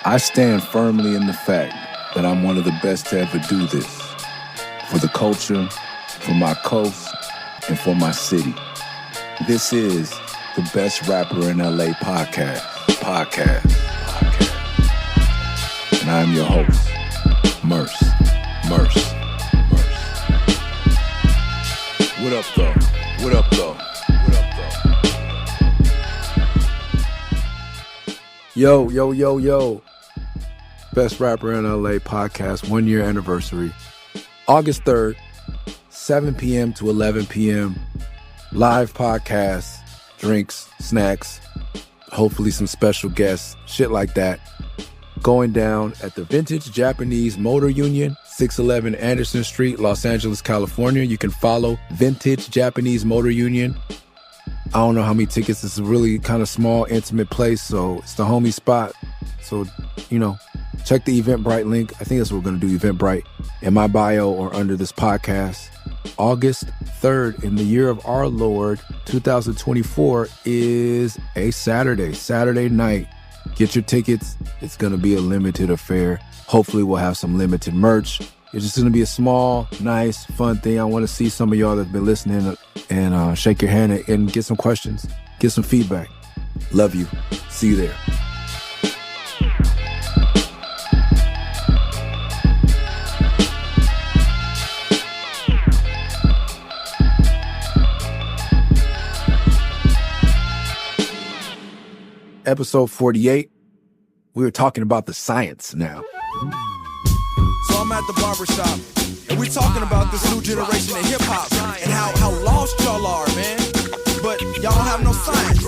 I stand firmly in the fact that I'm one of the best to ever do this. For the culture, for my coast, and for my city. This is the Best Rapper in L.A. podcast. And I'm your host, Murs. What up, though? Yo. Best Rapper in LA podcast, 1 year anniversary. August 3rd, 7 p.m. to 11 p.m. Live podcast, drinks, snacks, hopefully some special guests, shit like that. Going down at the Vintage Japanese Motor Union, 611 Anderson Street, Los Angeles, California. You can follow Vintage Japanese Motor Union. I don't know how many tickets. It's a really kind of small, intimate place, so it's the homie spot. So, check the Eventbrite link. I think that's what we're going to do, Eventbrite, in my bio or under this podcast. August 3rd, in the year of our Lord, 2024, is a Saturday night. Get your tickets. It's going to be a limited affair. Hopefully, we'll have some limited merch. It's just going to be a small, nice, fun thing. I want to see some of y'all that's been listening and shake your hand and get some questions, get some feedback. Love you. See you there. Episode 48. We were talking about the science now. So I'm at the barbershop, and we're talking about this new generation of hip-hop and how lost y'all are, man. But y'all don't have no science.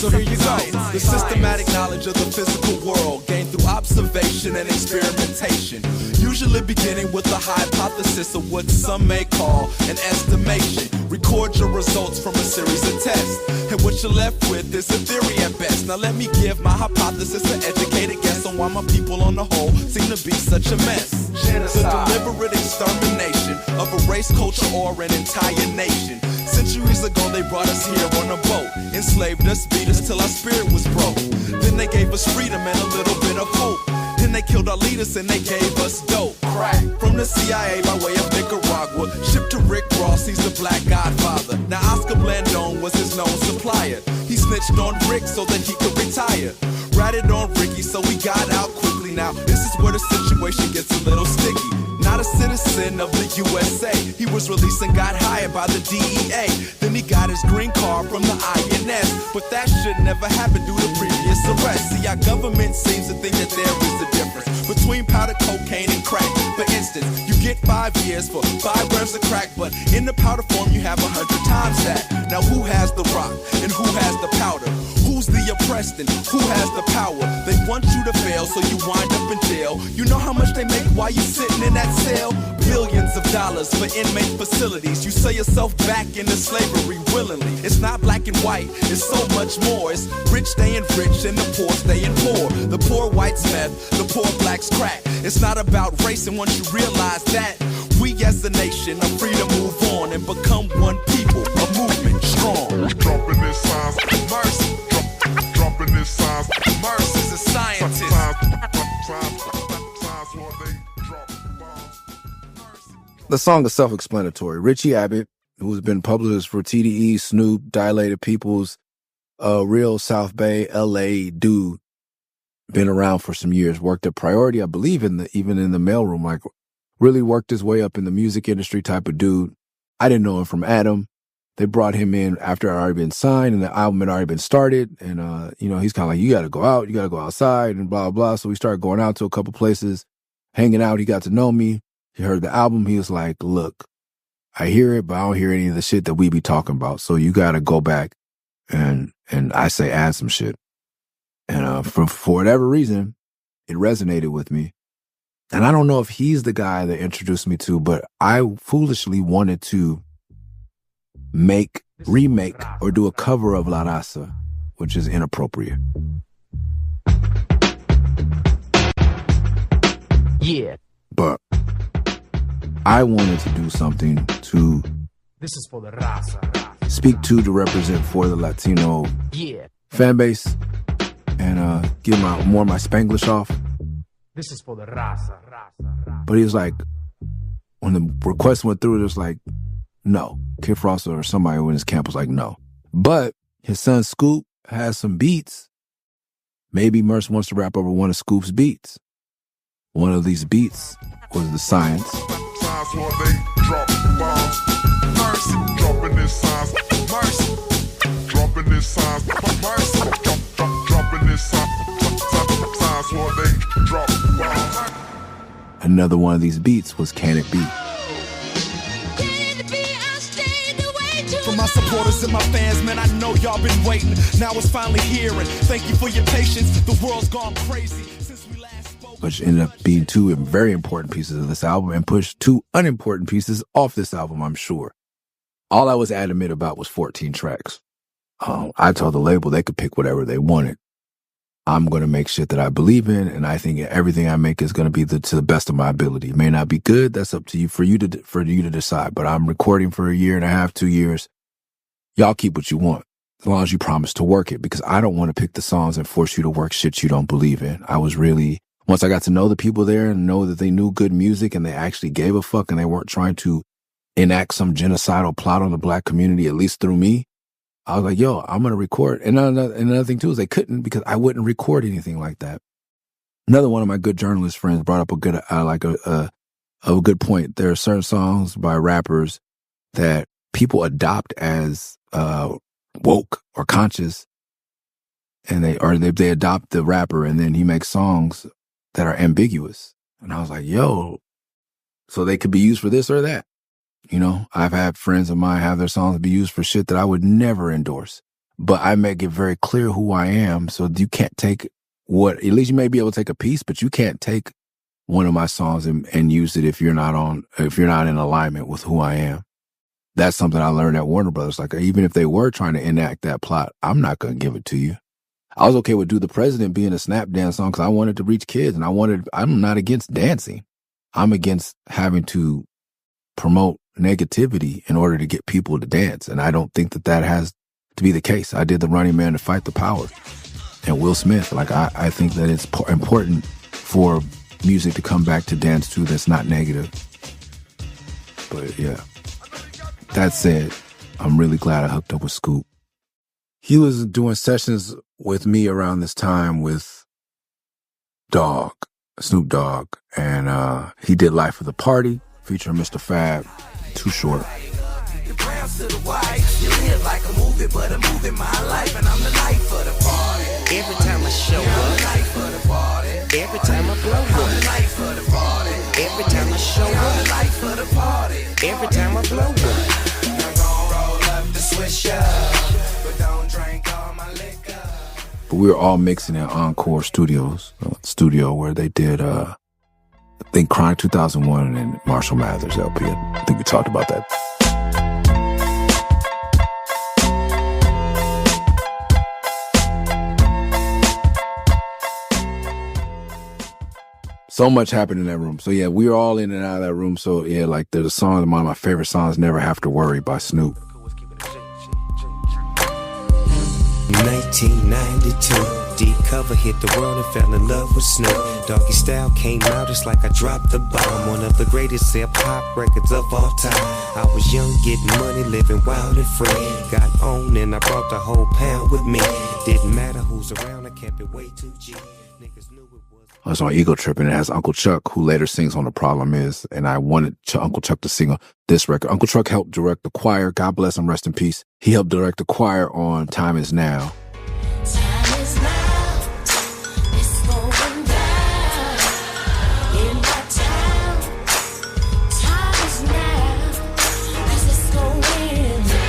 So here you go. The systematic knowledge of the physical world gained through observation and experimentation. Usually beginning with a hypothesis of what some may call an estimation. Record your results from a series of tests. And what you're left with is a theory at best. Now let me give my hypothesis an educated guess on why my people on the whole seem to be such a mess. Genocide. The deliberate extermination of a race, culture, or an entire nation. Centuries ago they brought us here on a boat. Enslaved us, beat us till our spirit was broke. Then they gave us freedom and a little bit of hope. Then they killed our leaders and they gave us dope. Crack from the CIA by way of Nicaragua. Shipped to Rick Ross, he's the black godfather. Now Oscar Blandone was his known supplier. He snitched on Rick so that he could retire. Ratted on Ricky so he got out quickly. Now this is where the situation gets a little sticky. Not a citizen of the USA. He was released and got hired by the DEA. Then he got his green card from the INS. But that shit never happened due to previous arrests. See, our government seems to think that there is a difference between powder cocaine and crack. For instance, you get 5 years for 5 grams of crack, but in the powder form you have 100 times that. Now who has the rock and who has the powder? Who's the oppressed and who has the power? They want you to fail so you wind up in jail. You know how much they make while you sitting in that cell? Billions of dollars for inmate facilities. You sell yourself back into slavery willingly. It's not black and white, it's so much more. It's rich staying rich and the poor staying poor. The poor whites meth, the poor blacks crack. It's not about race, and once you realize that, we as a nation are free to move on and become one people, a movement strong. Dropping this science, mercy. Dropping this science, Murs is a scientist. The song is self-explanatory. Richie Abbott, who's been published for TDE, Snoop, Dilated Peoples, real South Bay, LA dude, been around for some years, worked at Priority, I believe even in the mailroom, like really worked his way up in the music industry type of dude. I didn't know him from Adam. They brought him in after I'd already been signed and the album had already been started. And, he's kind of like, you got to go out, you got to go outside and blah, blah. So we started going out to a couple places, hanging out. He got to know me. He heard the album. He was like, look, I hear it, but I don't hear any of the shit that we be talking about. So you got to go back and I say, add some shit. And for whatever reason, it resonated with me. And I don't know if he's the guy that introduced me to, but I foolishly wanted to remake, or do a cover of La Raza, which is inappropriate. Yeah. But I wanted to do something to This is for the raza. speak to represent for the Latino Yeah. fan base and get more of my Spanglish off. This is for the raza. But he was like, when the request went through, it was like, no. Kid Frost or somebody in his camp was like, no. But his son Scoop has some beats. Maybe Murs wants to rap over one of Scoop's beats. One of these beats was The Science. Signs while they drop bombs. Mercy, dropping this signs. Mercy, dropping this signs. Mercy, dropping this signs. Signs while they drop bombs. Another one of these beats was Can It Be? For my supporters and my fans, man, I know y'all been waiting. Now it's finally here, and thank you for your patience. The world's gone crazy since we last spoke. Which ended up being two very important pieces of this album and pushed two unimportant pieces off this album, I'm sure. All I was adamant about was 14 tracks. I told the label they could pick whatever they wanted. I'm going to make shit that I believe in, and I think everything I make is going to be to the best of my ability. It may not be good. That's up to you, for you to decide. But I'm recording for a year and a half, 2 years. Y'all keep what you want, as long as you promise to work it, because I don't want to pick the songs and force you to work shit you don't believe in. I was really, once I got to know the people there and know that they knew good music and they actually gave a fuck and they weren't trying to enact some genocidal plot on the black community, at least through me, I was like, yo, I'm going to record. And another thing, too, is they couldn't, because I wouldn't record anything like that. Another one of my good journalist friends brought up a good point. There are certain songs by rappers that people adopt as woke or conscious, and they adopt the rapper, and then he makes songs that are ambiguous. And I was like, yo, so they could be used for this or that. You know, I've had friends of mine have their songs be used for shit that I would never endorse. But I make it very clear who I am, so you can't take at least you may be able to take a piece, but you can't take one of my songs and use it if you're not in alignment with who I am. That's something I learned at Warner Brothers. Like, even if they were trying to enact that plot, I'm not going to give it to you. I was okay with Do the President being a snap dance song because I wanted to reach kids, and I'm not against dancing. I'm against having to promote negativity in order to get people to dance. And I don't think that has to be the case. I did The Running Man to Fight the Power. And Will Smith, like, I think that it's important for music to come back to dance to that's not negative. But yeah. That said, I'm really glad I hooked up with Scoop. He was doing sessions with me around this time with Snoop Dogg, and he did Life of the Party featuring Mr. Fab, Too Short. Every time I show up, every time I blow up, every time I show up, every time I blow up. But we were all mixing in Encore Studios, studio where they did, I think, Chronic 2001 and Marshall Mathers LP. I think we talked about that. So much happened in that room. So yeah, we were all in and out of that room. So yeah, like there's a song, one of my favorite songs, Never Have to Worry by Snoop. 1992, deep cover hit the world and fell in love with Snoop. Doggy Style came out, it's like I dropped the bomb. One of the greatest hip-hop records of all time. I was young, getting money, living wild and free. Got on and I brought the whole pound with me. Didn't matter who's around, I kept it way too G. Niggas knew it was... I was on Ego Trip, and it has Uncle Chuck, who later sings on The Problem Is, and I wanted Uncle Chuck to sing on this record. Uncle Chuck helped direct the choir. God bless him, rest in peace. He helped direct the choir on Time Is Now. Time is now, it's going down in my town. Time is now, 'cause it's going down.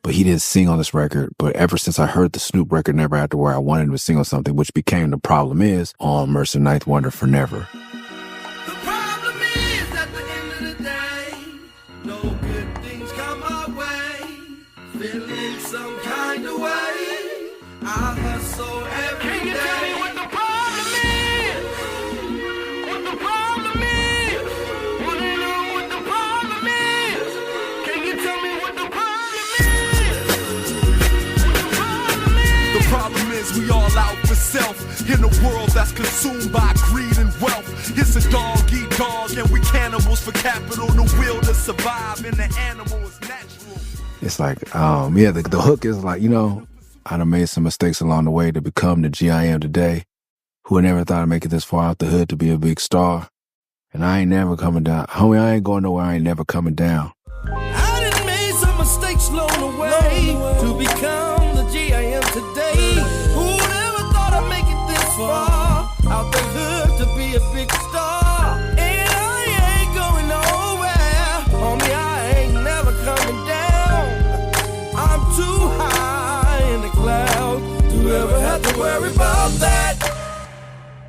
But he didn't sing on this record. But ever since I heard the Snoop record, Never Had to Worry, I wanted him to sing on something, which became The Problem Is on Mercer Ninth Wonder for Never. The problem is, at the end of the day, no good things come our way. Feeling some kind of way. I hustle every day. Can you tell me what the problem is? What the problem is? Wanna know what the problem is? Can you tell me what the problem is? What the problem is? The Cause we all out for self in a world that's consumed by greed and wealth. It's a dog eat dog and we cannibals for capital. The will to survive in the animal is natural. It's like, yeah, the hook is like, you know, I done made some mistakes along the way to become the G I am today. Who would never thought I'd make it this far out the hood to be a big star. And I ain't never coming down. Homie, I ain't going nowhere. I ain't never coming down. I done made some mistakes along the way to become the G I am today. Who would ever thought I'd make it this far out the hood to be a big star? And I ain't going nowhere. Homie, I ain't never coming down. I'm too high in the clouds to ever have to worry about that.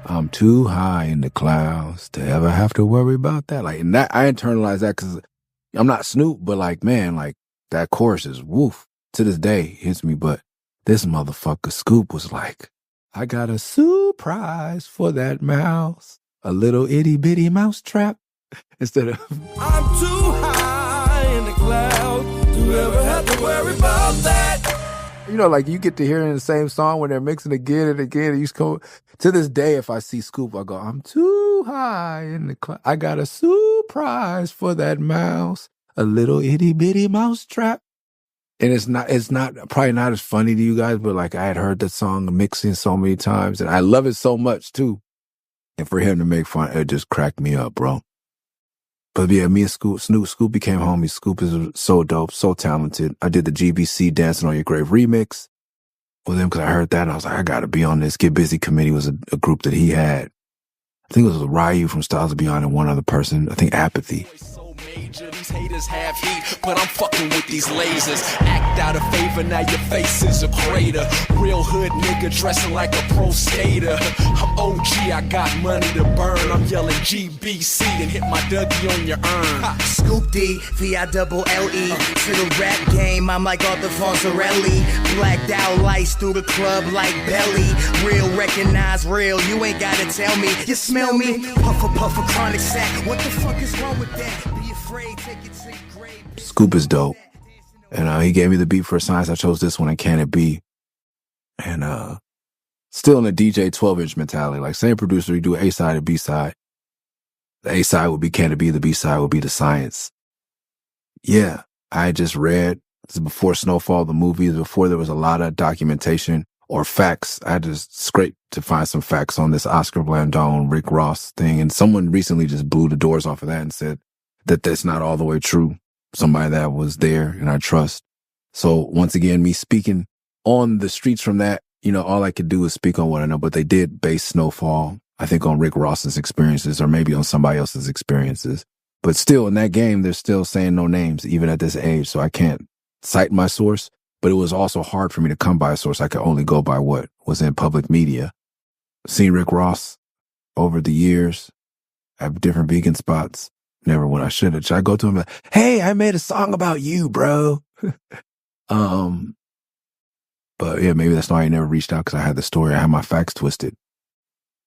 I'm too high in the clouds to ever have to worry about that. Like, and that, I internalized that because I'm not Snoop, but like, man, like that chorus is woof. To this day, hits me. But this motherfucker Scoop was like, I got a surprise for that mouse. A little itty bitty mouse trap. Instead of, I'm too high in the clouds to ever have to worry about that. you know, like you get to hear it in the same song when they're mixing again and again. And you come, to this day, if I see Scoop, I go, I'm too high in the cloud. I got a surprise for that mouse. A little itty bitty mouse trap. And it's not probably not as funny to you guys, but like I had heard that song mixing so many times and I love it so much too. And for him to make fun, it just cracked me up, bro. But yeah, me and Scoop became homies. Scoop is so dope, so talented. I did the GBC Dancing on Your Grave remix with him because I heard that and I was like, I gotta be on this. Get Busy Committee was a group that he had. I think it was Ryu from Styles Beyond and one other person. I think Apathy. These haters have heat, but I'm fucking with these lasers. Act out of favor, now your face is a crater. Real hood nigga dressing like a pro skater. I'm OG, I got money to burn. I'm yelling GBC and hit my Dougie on your urn. Scoop DeVille-produced. To the rap game, I'm like Arthur Fonzarelli. Blacked out lights through the club like Belly. Real recognize real, you ain't gotta tell me. You smell me? Puffer, chronic sack. What the fuck is wrong with that? Be afraid, take it to your grave. Scoop is dope. And he gave me the beat for Science. I chose this one and Can It Be? And still in the DJ 12-inch mentality. Like same producer, you do A-side and B-side. The A-side would be Can It Be? The B-side would be The Science. Yeah, I just read, this is before Snowfall, the movie, before there was a lot of documentation or facts. I had to scrape to find some facts on this Oscar Blandon, Rick Ross thing. And someone recently just blew the doors off of that and said that that's not all the way true. Somebody that was there and I trust. So once again, me speaking on the streets from that, you know, all I could do is speak on what I know, but they did base Snowfall, I think on Rick Ross's experiences or maybe on somebody else's experiences. But still in that game, they're still saying no names, even at this age. So I can't cite my source, but it was also hard for me to come by a source. I could only go by what was in public media. Seen Rick Ross over the years at different vegan spots. Never when I should have. Should I go to him like, hey, I made a song about you, bro. But yeah, maybe that's why I never reached out because I had the story. I had my facts twisted.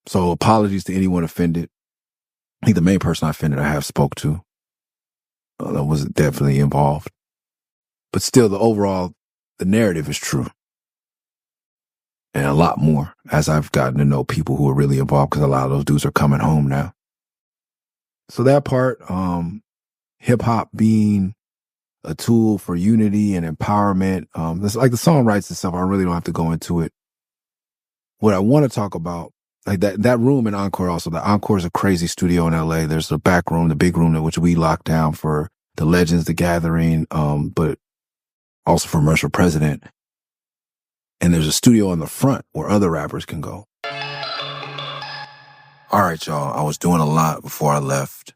So apologies to anyone offended. I think the main person I offended I have spoke to. That was definitely involved. But still, the narrative is true. And a lot more as I've gotten to know people who are really involved because a lot of those dudes are coming home now. So that part, hip hop being a tool for unity and empowerment, it's like the song writes itself. I really don't have to go into it. What I want to talk about, like that room in Encore also, the Encore is a crazy studio in LA. There's the back room, the big room, which we locked down for the Legends, the Gathering, but also for Murs For President. And there's a studio in the front where other rappers can go. All right, y'all. I was doing a lot before I left,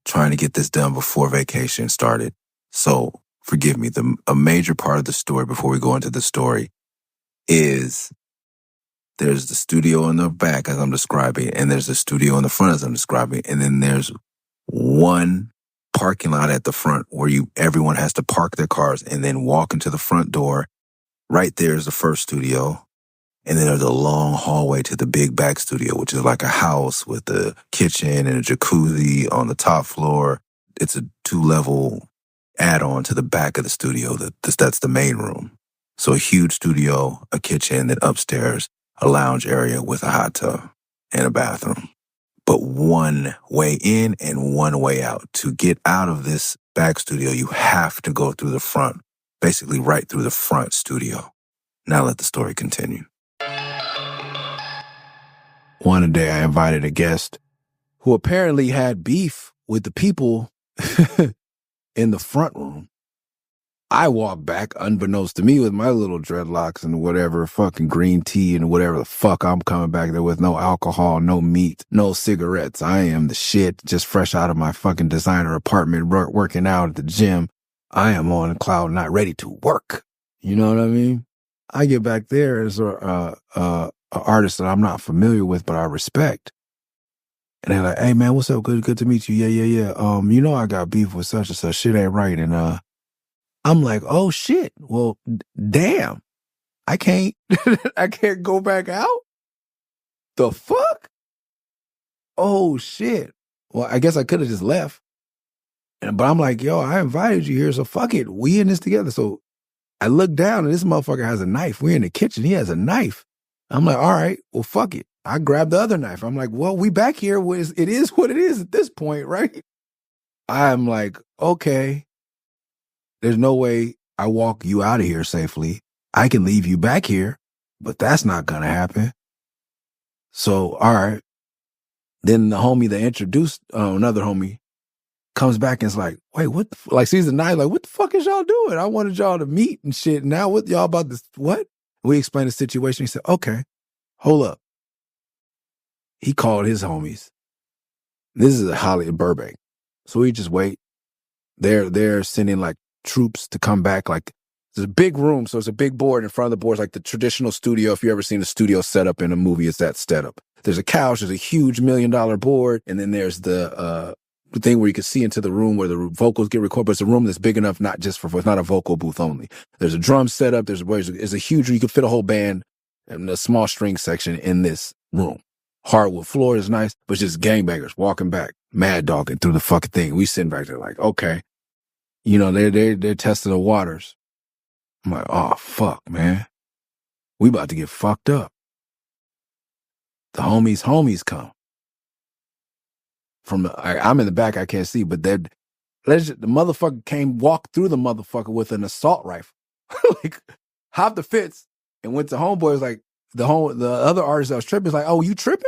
trying to get this done before vacation started. So forgive me. A major part of the story before we go into the story is there's the studio in the back as I'm describing, and there's the studio in the front as I'm describing, and then there's one parking lot at the front where everyone has to park their cars and then walk into the front door. Right there is the first studio. And then there's a long hallway to the big back studio, which is like a house with a kitchen and a jacuzzi on the top floor. It's a 2-level add-on to the back of the studio. That's the main room. So a huge studio, a kitchen, then upstairs, a lounge area with a hot tub and a bathroom. But one way in and one way out. To get out of this back studio, you have to go through the front, basically right through the front studio. Now let the story continue. One day I invited a guest who apparently had beef with the people in the front room. I walked back unbeknownst to me with my little dreadlocks and whatever fucking green tea and whatever the fuck I'm coming back there with. No alcohol, no meat, no cigarettes. I am the shit, just fresh out of my fucking designer apartment, working out at the gym. I am on cloud, not ready to work. You know what I mean? I get back there as a artist that I'm not familiar with, but I respect. And they're like, hey man, what's up? Good to meet you. Yeah. You know I got beef with such and such. Shit ain't right. And I'm like, oh shit. Well, damn. I can't go back out? The fuck? Oh shit. Well, I guess I could have just left. But I'm like, yo, I invited you here, so fuck it. We in this together. So I look down and this motherfucker has a knife. We're in the kitchen. He has a knife. I'm like, all right, well, fuck it. I grabbed the other knife. I'm like, well, we back here. It is what it is at this point, right? I'm like, okay. There's no way I walk you out of here safely. I can leave you back here, but that's not going to happen. So, all right. Then the homie that introduced, another homie, comes back and is like, wait, what like sees the knife, like, what the fuck is y'all doing? I wanted y'all to meet and shit. Now what y'all about this, what? We explained the situation. He said, okay, hold up. He called his homies. This is a Hollywood Burbank. So we just wait. They're sending like troops to come back. Like there's a big room. So it's a big board in front of the board. It's like the traditional studio. If you ever seen a studio set up in a movie, it's that setup. There's a couch. There's a huge $1 million board. And then there's the thing where you can see into the room where the vocals get recorded. But it's a room that's big enough, not just it's not a vocal booth only. There's a drum setup. There's a huge, you could fit a whole band and a small string section in this room. Hardwood floor is nice, but it's just gangbangers walking back, mad dogging through the fucking thing. We sitting back there like, okay. You know, they're testing the waters. I'm like, oh, fuck, man. We about to get fucked up. The homies come. I'm in the back, I can't see, but the motherfucker walked through the motherfucker with an assault rifle. Like, hopped the fence and went to homeboys like, the other artist that was tripping is like, oh, you tripping?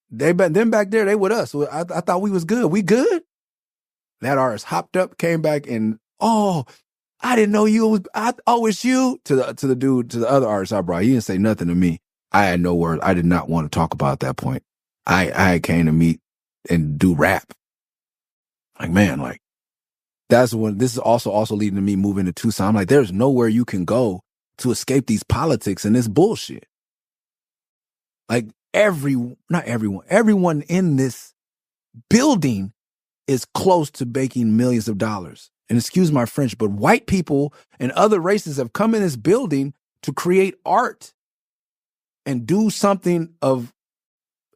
Them back there, they with us. So I thought we was good. We good? That artist hopped up, came back, and oh, I didn't know you was. It's you to the dude, to the other artist I brought. He didn't say nothing to me. I had no words. I did not want to talk about at that point. I came to meet and do rap. Like man, like that's when this is also leading to me moving to Tucson. I'm like, there's nowhere you can go to escape these politics and this bullshit. Like everyone in this building is close to making millions of dollars. And excuse my French, but white people and other races have come in this building to create art and do something of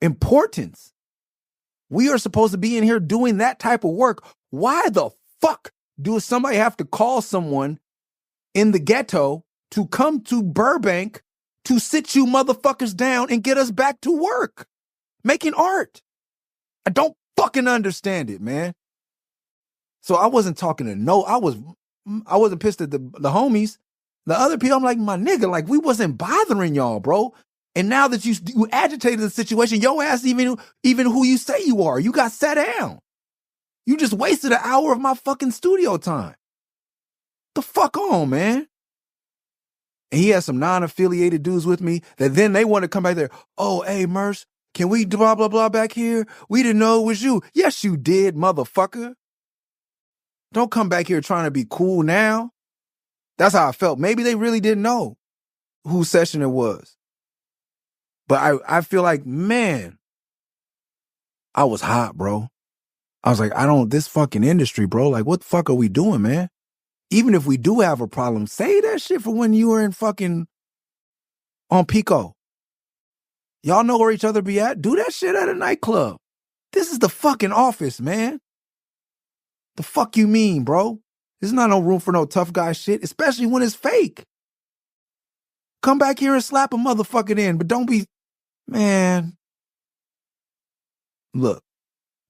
importance. We are supposed to be in here doing that type of work. Why the fuck do somebody have to call someone in the ghetto to come to Burbank to sit you motherfuckers down and get us back to work making art? I don't fucking understand it, man. So I wasn't talking to I wasn't pissed at the homies. The other people, I'm like, my nigga, like we wasn't bothering y'all, bro. And now that you agitated the situation, your ass even who you say you are, you got sat down. You just wasted an hour of my fucking studio time. The fuck on, man. And he has some non-affiliated dudes with me that then they want to come back there. Oh, hey, Murs, can we blah, blah, blah back here? We didn't know it was you. Yes, you did, motherfucker. Don't come back here trying to be cool now. That's how I felt. Maybe they really didn't know whose session it was. But I feel like, man, I was hot, bro. I was like, this fucking industry, bro. Like, what the fuck are we doing, man? Even if we do have a problem, say that shit for when you were in fucking on Pico. Y'all know where each other be at? Do that shit at a nightclub. This is the fucking office, man. The fuck you mean, bro? There's not no room for no tough guy shit, especially when it's fake. Come back here and slap a motherfucker in, but don't be, man. Look,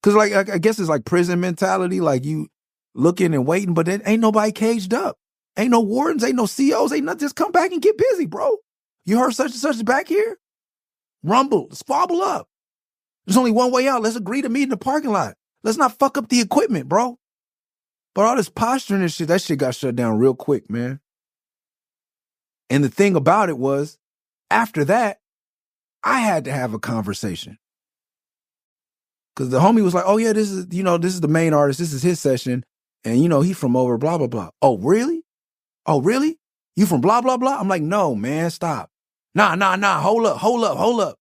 because like I guess it's like prison mentality, like you looking and waiting, but then ain't nobody caged up. Ain't no wardens, ain't no COs, ain't nothing. Just come back and get busy, bro. You heard such and such is back here? Rumble, squabble up. There's only one way out. Let's agree to meet in the parking lot. Let's not fuck up the equipment, bro. But all this posturing and shit, that shit got shut down real quick, man. And the thing about it was, after that, I had to have a conversation. Because the homie was like, oh yeah, this is the main artist. This is his session. And he's from over blah, blah, blah. Oh, really? Oh, really? You from blah, blah, blah? I'm like, no, man, stop. Nah. Hold up.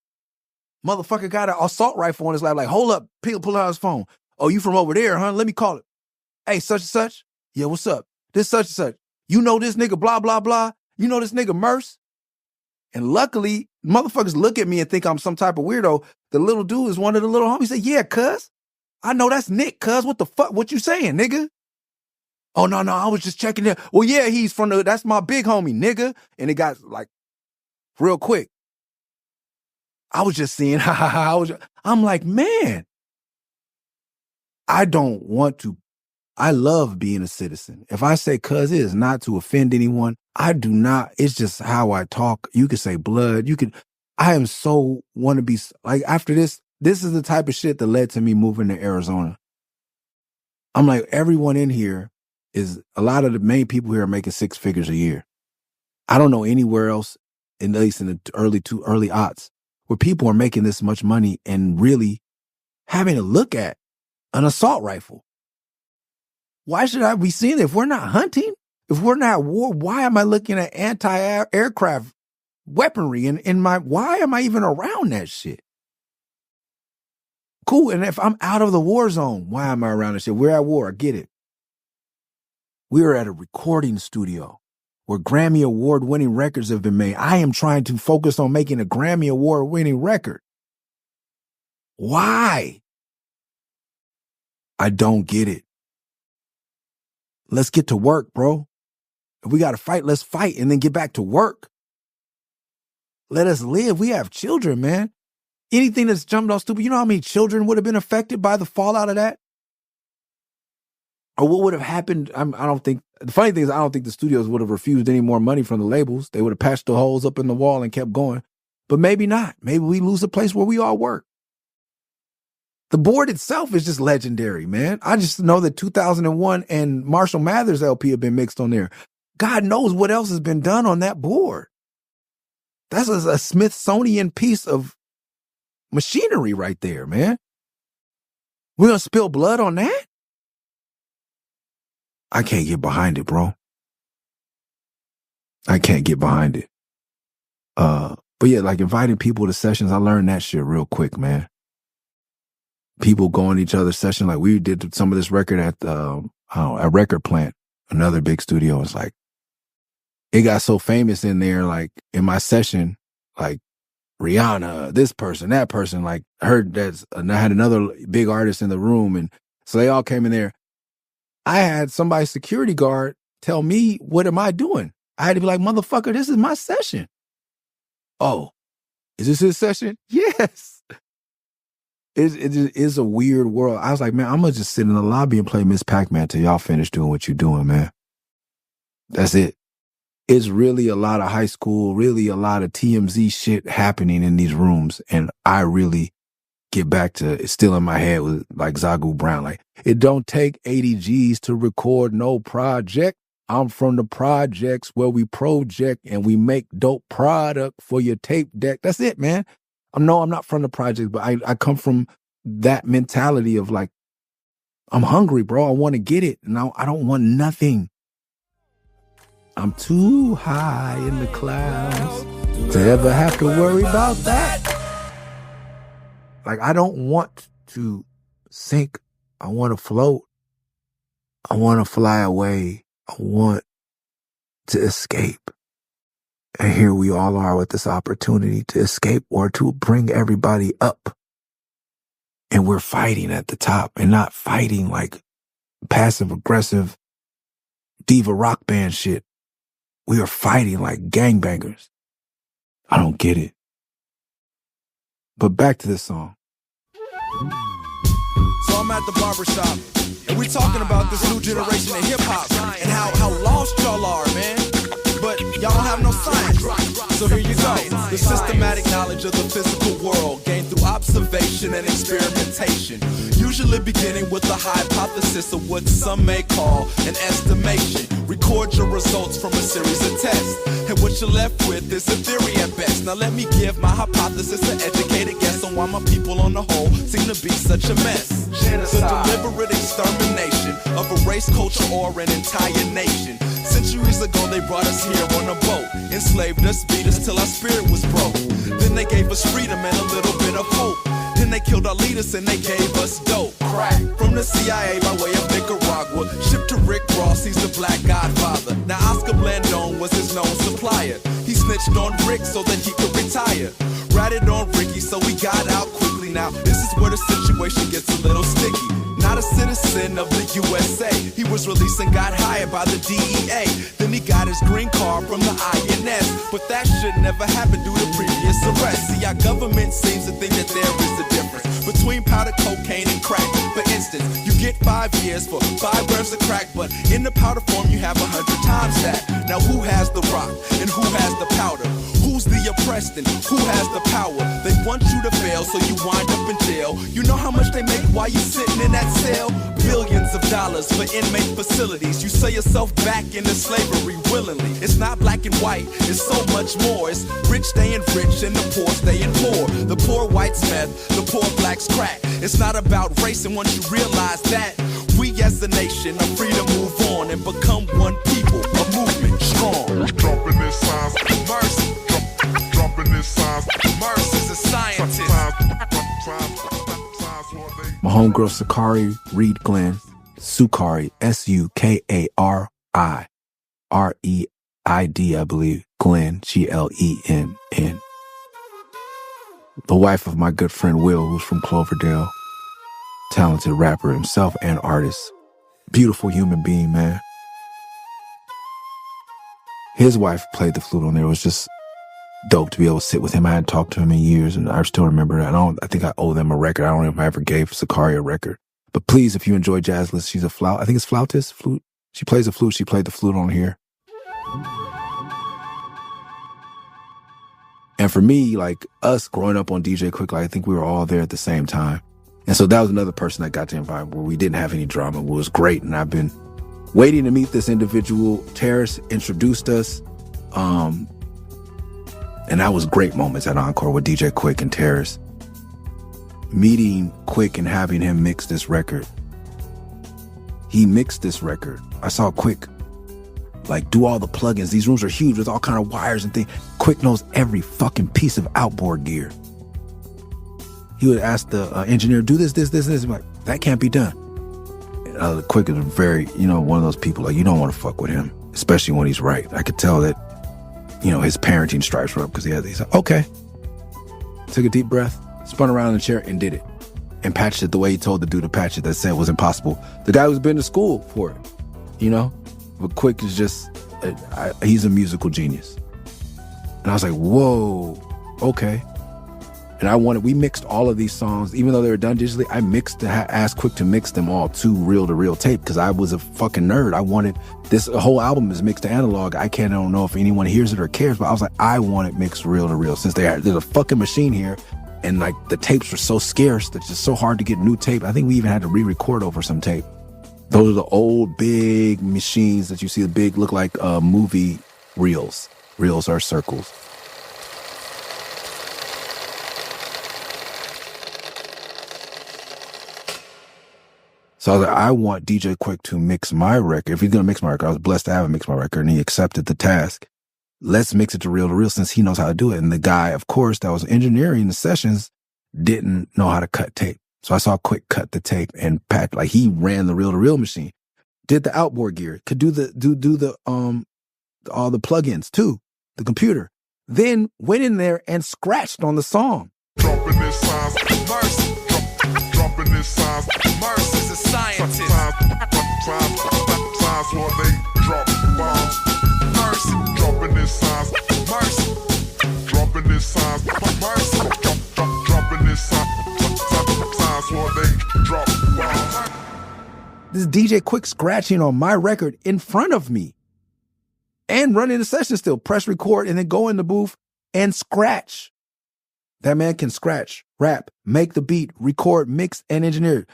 Motherfucker got an assault rifle on his lap. Like, hold up. Pull out his phone. Oh, you from over there, huh? Let me call it. Hey, such and such. Yeah, what's up? This such and such. You know this nigga blah, blah, blah. You know this nigga Murs? And luckily, motherfuckers look at me and think I'm some type of weirdo. The little dude is one of the little homies. He said, yeah, cuz. I know that's Nick, cuz. What the fuck? What you saying, nigga? Oh, no, I was just checking it. Well, yeah, that's my big homie, nigga. And it got like real quick. I was just seeing, I'm like, man, I don't want to. I love being a citizen. If I say cuz, it is not to offend anyone. I do not. It's just how I talk. You could say blood. I am so want to be like, after this is the type of shit that led to me moving to Arizona. I'm like, everyone in here a lot of the main people here are making 6 figures a year. I don't know anywhere else, at least in the early aughts, where people are making this much money and really having to look at an assault rifle. Why should I be seeing it? If we're not hunting, if we're not at war, why am I looking at anti-aircraft weaponry why am I even around that shit? Cool. And if I'm out of the war zone, why am I around that shit? We're at war. I get it. We are at a recording studio where Grammy Award-winning records have been made. I am trying to focus on making a Grammy Award-winning record. Why? I don't get it. Let's get to work, bro. If we got to fight, let's fight and then get back to work. Let us live. We have children, man. Anything that's jumped off stupid, you know how many children would have been affected by the fallout of that? Or what would have happened? The funny thing is, I don't think the studios would have refused any more money from the labels. They would have patched the holes up in the wall and kept going. But maybe not. Maybe we lose a place where we all work. The board itself is just legendary, man. I just know that 2001 and Marshall Mathers LP have been mixed on there. God knows what else has been done on that board. That's a Smithsonian piece of machinery right there, man. We're going to spill blood on that? I can't get behind it, bro. I can't get behind it. But yeah, like inviting people to sessions, I learned that shit real quick, man. People going to each other's session, like we did some of this record at a record plant, another big studio. It's like, it got so famous in there, like in my session, like Rihanna, this person, that person, like heard that I had another big artist in the room. And so they all came in there. I had somebody's security guard tell me, what am I doing? I had to be like, motherfucker, this is my session. Oh, is this his session? Yes. It is a weird world. I was like, man, I'm going to just sit in the lobby and play Miss Pac-Man till y'all finish doing what you're doing, man. That's it. It's really a lot of high school, really a lot of TMZ shit happening in these rooms. And I really get back to, it's still in my head with like Zagu Brown. Like, it don't take 80 G's to record no project. I'm from the projects where we project and we make dope product for your tape deck. That's it, man. I'm not from the project, but I come from that mentality of like, I'm hungry, bro. I want to get it. And I don't want nothing. I'm too high in the clouds to ever have to worry about that. Like, I don't want to sink. I want to float. I want to fly away. I want to escape. And here we all are with this opportunity to escape or to bring everybody up. And we're fighting at the top and not fighting like passive aggressive diva rock band shit. We are fighting like gangbangers. I don't get it. But back to this song. So I'm at the barbershop, and we're talking about this new generation of hip-hop and how lost y'all are, man. But y'all have no science. So here you go. The systematic knowledge of the physical world gained through observation and experimentation. Usually beginning with a hypothesis of what some may call an estimation. Record your results from a series of tests. And what you're left with is a theory at best. Now let me give my hypothesis an educated guess on why my people on the whole seem to be such a mess. The deliberate extermination of a race, culture, or an entire nation. Centuries ago they brought us here on a boat, enslaved us, beat us till our spirit was broke. Then they gave us freedom and a little bit of hope. Then they killed our leaders and they gave us dope. Crack from the CIA by way of Nicaragua, shipped to Rick Ross, he's the black godfather. Now Oscar Blandone was his known supplier. He snitched on Rick so that he could retire. Ratted on Ricky so he got out quickly. Now this is where the situation gets a little sticky. Not a citizen of the USA. He was released and got hired by the DEA. Then he got his green card from the INS. But that should never happen due to previous arrest. See, our government seems to think that there is a difference between powder cocaine and crack. For instance, you get 5 years for 5 grams of crack, but in the powder form you have 100 times that. Now who has the rock and who has the powder? Who's the oppressed and who has the power? They want you to fail so you wind up in jail. You know how much they make while you sitting in that cell? Billions of dollars for inmate facilities. You sell yourself back into slavery willingly. It's not black and white, it's so much more. It's rich staying rich and the poor staying poor. The poor whites meth, the poor blacks crack. It's not about race, and once you realize that, we as a nation are free to move on and become one people, a movement strong. Dropping this signs, mercy. Dropping this signs, Murs is a scientist. My homegirl Sakari Reed Glenn, Sukari, Sukari, Reid, I believe, Glenn, Glenn. The wife of my good friend Will, who's from Cloverdale. Talented rapper himself and artist. Beautiful human being, man. His wife played the flute on there. It was just dope to be able to sit with him. I hadn't talked to him in years, and I still remember that. I think I owe them a record. I don't know if I ever gave Sakari a record. But please, if you enjoy jazz, listen. She's a I think it's flautist, flute. She plays a flute. She played the flute on here. And for me, like us growing up on DJ Quick, I think we were all there at the same time. And so that was another person that got to invite where we didn't have any drama. It was great. And I've been waiting to meet this individual. Terrace introduced us. And that was great moments at Encore with DJ Quick and Terrace. Meeting Quick and having him mix this record. He mixed this record. I saw Quick like do all the plugins. These rooms are huge with all kind of wires and things. Quick knows every fucking piece of outboard gear. He would ask the engineer, do this. I'm like, that can't be done. Quick is very, one of those people, like, you don't want to fuck with him, especially when he's right. I could tell that, his parenting stripes were up because he's like, okay. Took a deep breath, spun around in the chair and did it. And patched it the way he told the dude to patch it that said it was impossible. The guy who's been to school for it, But Quick is just, he's a musical genius. And I was like, whoa, okay. And we mixed all of these songs, even though they were done digitally, I asked Quick to mix them all to reel tape because I was a fucking nerd. I wanted, this whole album is mixed to analog. I don't know if anyone hears it or cares, but I was like, I want it mixed reel to reel since there's a fucking machine here. And like the tapes were so scarce that it's just so hard to get new tape. I think we even had to re-record over some tape. Those are the old big machines that you see, the big look like movie reels. Reels are circles. So I was like, I want DJ Quick to mix my record. If he's going to mix my record, I was blessed to have him mix my record, and he accepted the task. Let's mix it to reel since he knows how to do it. And the guy, of course, that was engineering the sessions didn't know how to cut tape. So I saw Quick cut the tape and patch, like he ran the reel-to-reel machine, did the outboard gear, could do all the plugins too, the computer. Then went in there and scratched on the song. dropping this signs, mercy. Dropping this signs, Murs is a scientist. Signs where they drop bombs. Mercy, Dropping this signs, mercy. dropping DJ Quick scratching on my record in front of me and running the session still, press record and then go in the booth and scratch. That man can scratch, rap, make the beat, record, mix, and engineer.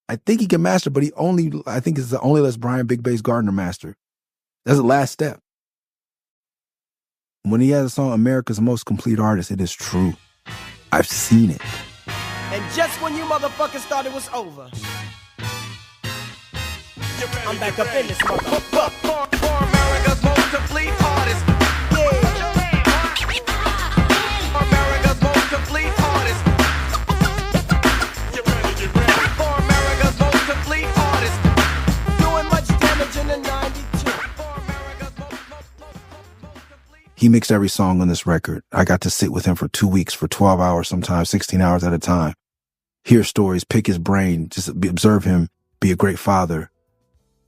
I think he can master, but I think it's the only Les Brian Big Bass Gardner master. That's the last step. When he has a song, America's Most Complete Artist, it is true. I've seen it. And just when you motherfuckers thought it was over, I'm back up in this motherfucker. For America's most complete artist. America's most complete artist. For America's most complete artist. Doing much damage in the 92. For America's most complete. He mixed every song on this record. I got to sit with him for 2 weeks, for 12 hours, sometimes 16 hours at a time. Hear stories, pick his brain, just observe him, be a great father.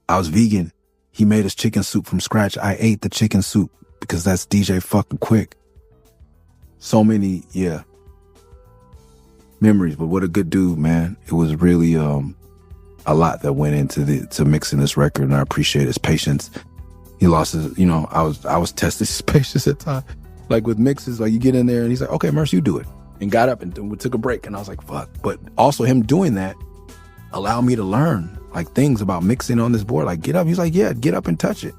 I was vegan. He made us chicken soup from scratch. I ate the chicken soup because that's DJ fucking Quick. So many, memories, but what a good dude, man. It was really a lot that went into mixing this record, and I appreciate his patience. He lost his, I was testing his patience at times. Like with mixes, like you get in there and he's like, okay, Murs, you do it. And got up and we took a break, and I was like, fuck. But also him doing that allowed me to learn like things about mixing on this board. Like, get up. He's like, yeah, get up and touch it.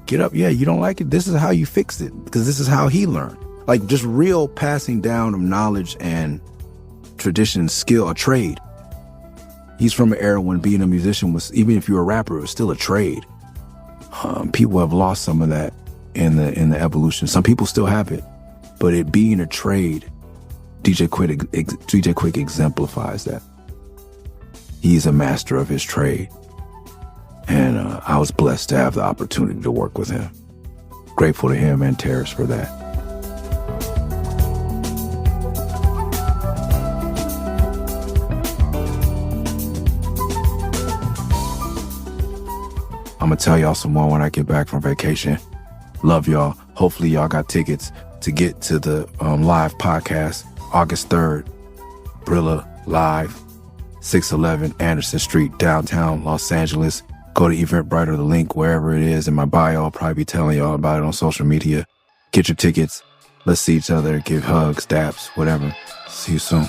Get up. Yeah, you don't like it? This is how you fix it, because this is how he learned. Like just real passing down of knowledge and tradition, skill, a trade. He's from an era when being a musician was, even if you were a rapper, it was still a trade. People have lost some of that in the evolution. Some people still have it, but it being a trade, DJ Quick exemplifies that. He's a master of his trade. And I was blessed to have the opportunity to work with him. Grateful to him and Terrace for that. I'm going to tell y'all some more when I get back from vacation. Love y'all. Hopefully y'all got tickets to get to the live podcast August 3rd. BRILA Live, 611 Anderson Street, downtown Los Angeles. Go to Eventbrite or the link wherever it is in my bio. I'll probably be telling y'all about it on social media. Get your tickets. Let's see each other. Give hugs, daps, whatever. See you soon.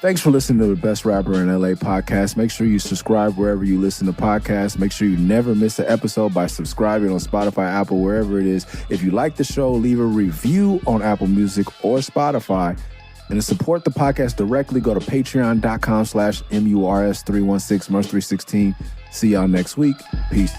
Thanks for listening to the Best Rapper in L.A. podcast. Make sure you subscribe wherever you listen to podcasts. Make sure you never miss an episode by subscribing on Spotify, Apple, wherever it is. If you like the show, leave a review on Apple Music or Spotify. And to support the podcast directly, go to patreon.com/MURS316, Murs316. See y'all next week. Peace.